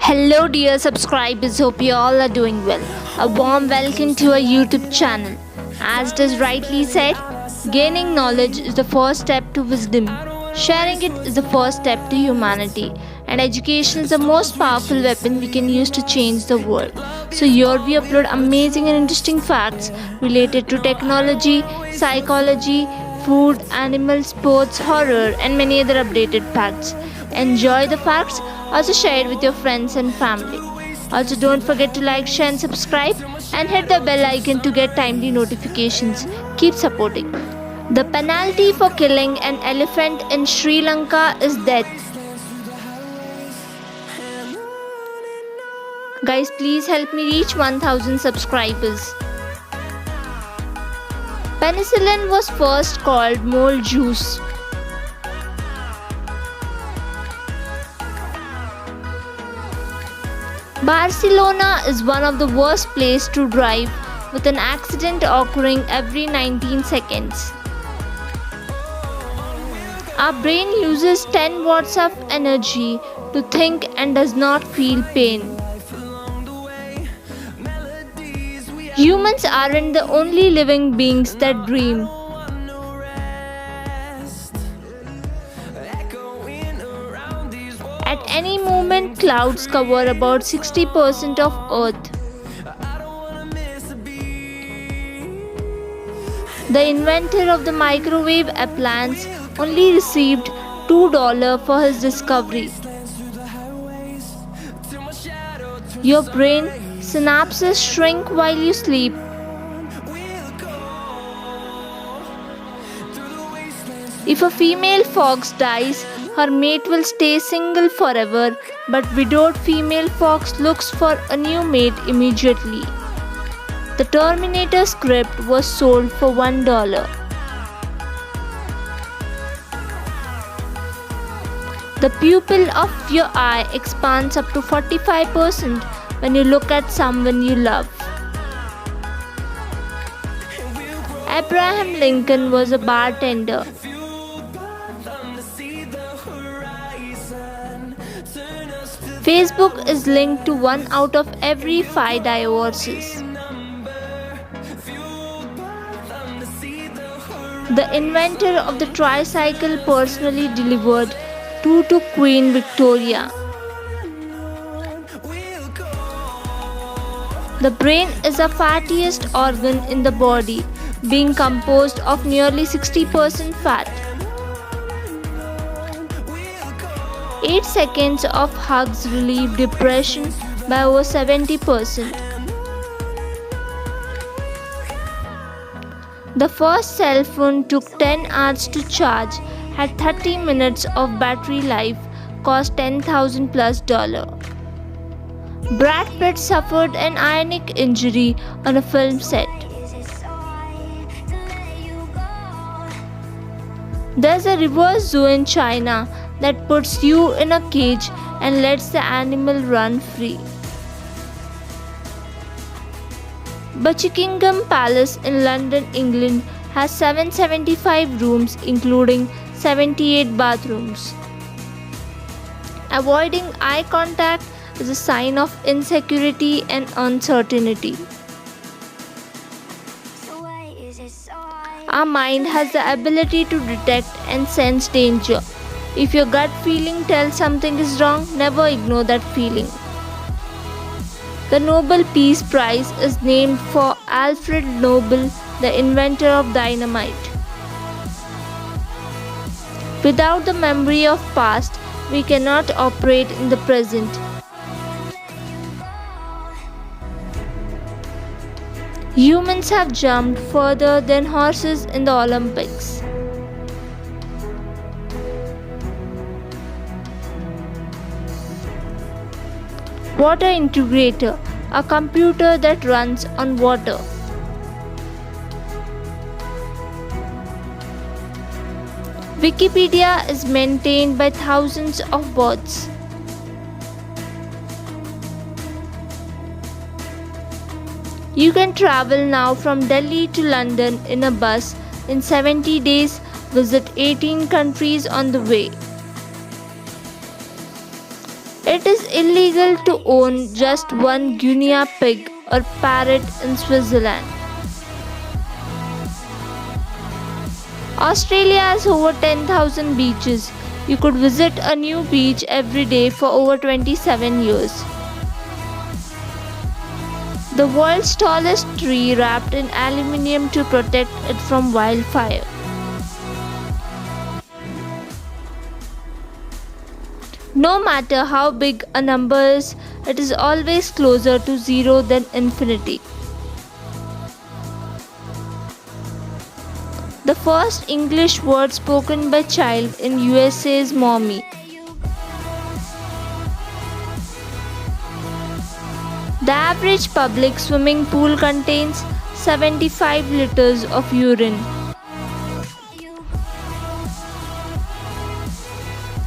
Hello, dear subscribers. Hope you all are doing well. A warm welcome to our YouTube channel. As it is rightly said, gaining knowledge is the first step to wisdom. Sharing it is the first step to humanity. And education is the most powerful weapon we can use to change the world. So, here we upload amazing and interesting facts related to technology, psychology, food, animals, sports, horror, and many other updated facts. Enjoy the facts, also share it with your friends and family. Also, don't forget to like, share, and subscribe, and hit the bell icon to get timely notifications. Keep supporting. The penalty for killing an elephant in Sri Lanka is death. Guys, please help me reach 1000 subscribers. Penicillin was first called mole juice. Barcelona is one of the worst places to drive, with an accident occurring every 19 seconds. Our brain uses 10 watts of energy to think and does not feel pain. Humans aren't the only living beings that dream. At any moment, clouds cover about 60% of Earth. The inventor of the microwave appliance only received $2 for his discovery. Your brain synapses shrink while you sleep. If a female fox dies, her mate will stay single forever, but widowed female fox looks for a new mate immediately. The Terminator script was sold for $1. The pupil of your eye expands up to 45% when you look at someone you love. Abraham Lincoln was a bartender. Facebook is linked to 1 out of every 5 divorces. The inventor of the tricycle personally delivered 2 to Queen Victoria. The brain is the fattiest organ in the body, being composed of nearly 60% fat. 8 seconds of hugs relieve depression by over 70%. The first cell phone took 10 hours to charge, had 30 minutes of battery life, cost $10,000 plus. Brad Pitt suffered an ionic injury on a film set. There's a reverse zoo in China that puts you in a cage and lets the animal run free. Buckingham Palace in London, England has 775 rooms including 78 bathrooms. Avoiding eye contact is a sign of insecurity and uncertainty. Our mind has the ability to detect and sense danger. If your gut feeling tells something is wrong, never ignore that feeling. The Nobel Peace Prize is named for Alfred Nobel, the inventor of dynamite. Without the memory of past, we cannot operate in the present. Humans have jumped further than horses in the Olympics. Water integrator, a computer that runs on water. Wikipedia is maintained by thousands of bots. You can travel now from Delhi to London in a bus in 70 days, visit 18 countries on the way. It is illegal to own just one guinea pig or parrot in Switzerland. Australia has over 10,000 beaches. You could visit a new beach every day for over 27 years. The world's tallest tree wrapped in aluminium to protect it from wildfire. No matter how big a number is, it is always closer to zero than infinity. The first English word spoken by child in USA is mommy. The average public swimming pool contains 75 liters of urine.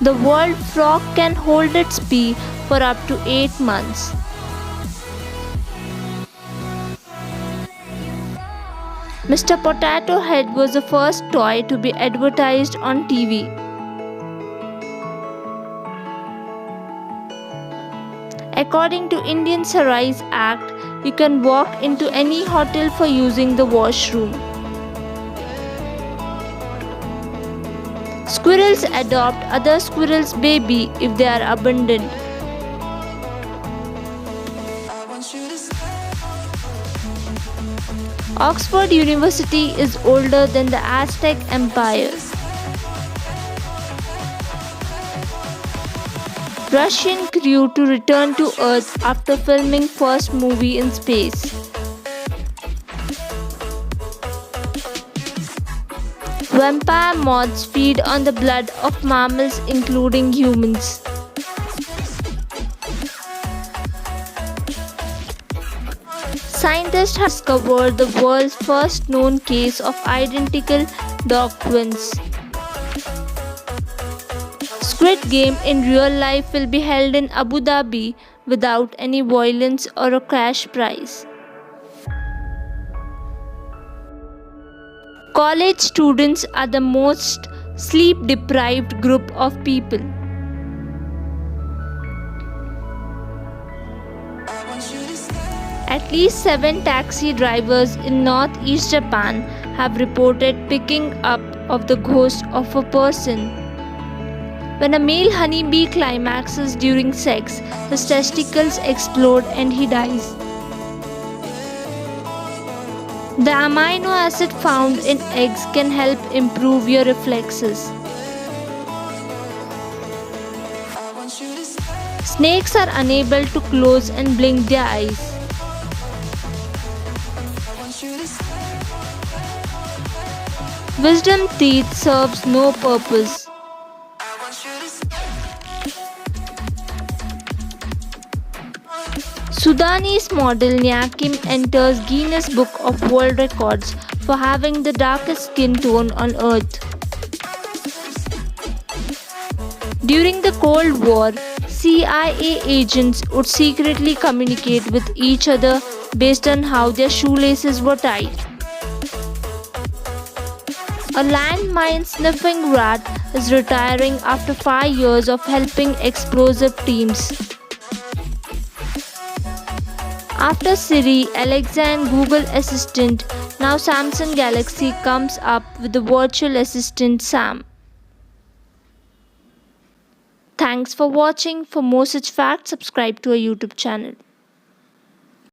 The world frog can hold its pee for up to 8 months. Mr. Potato Head was the first toy to be advertised on TV. According to Indian Sarais Act, you can walk into any hotel for using the washroom. Squirrels adopt other squirrels' baby if they are abandoned. Oxford University is older than the Aztec Empire. Russian crew to return to Earth after filming first movie in space. Vampire moths feed on the blood of mammals including humans. Scientists have discovered the world's first known case of identical dog twins. Squid Game in real life will be held in Abu Dhabi without any violence or a cash prize. College students are the most sleep deprived group of people. At least 7 taxi drivers in northeast Japan have reported picking up of the ghost of a person. When a male honeybee climaxes during sex, his testicles explode and he dies. The amino acid found in eggs can help improve your reflexes. Snakes are unable to close and blink their eyes. Wisdom teeth serves no purpose. Sudanese model Nya Kim enters Guinness Book of World Records for having the darkest skin tone on Earth. During the Cold War, CIA agents would secretly communicate with each other based on how their shoelaces were tied. A landmine sniffing rat is retiring after 5 years of helping explosive teams. After Siri, Alexa and Google Assistant, now Samsung Galaxy comes up with the virtual assistant Sam. Thanks for watching. For more such facts, subscribe to our YouTube channel.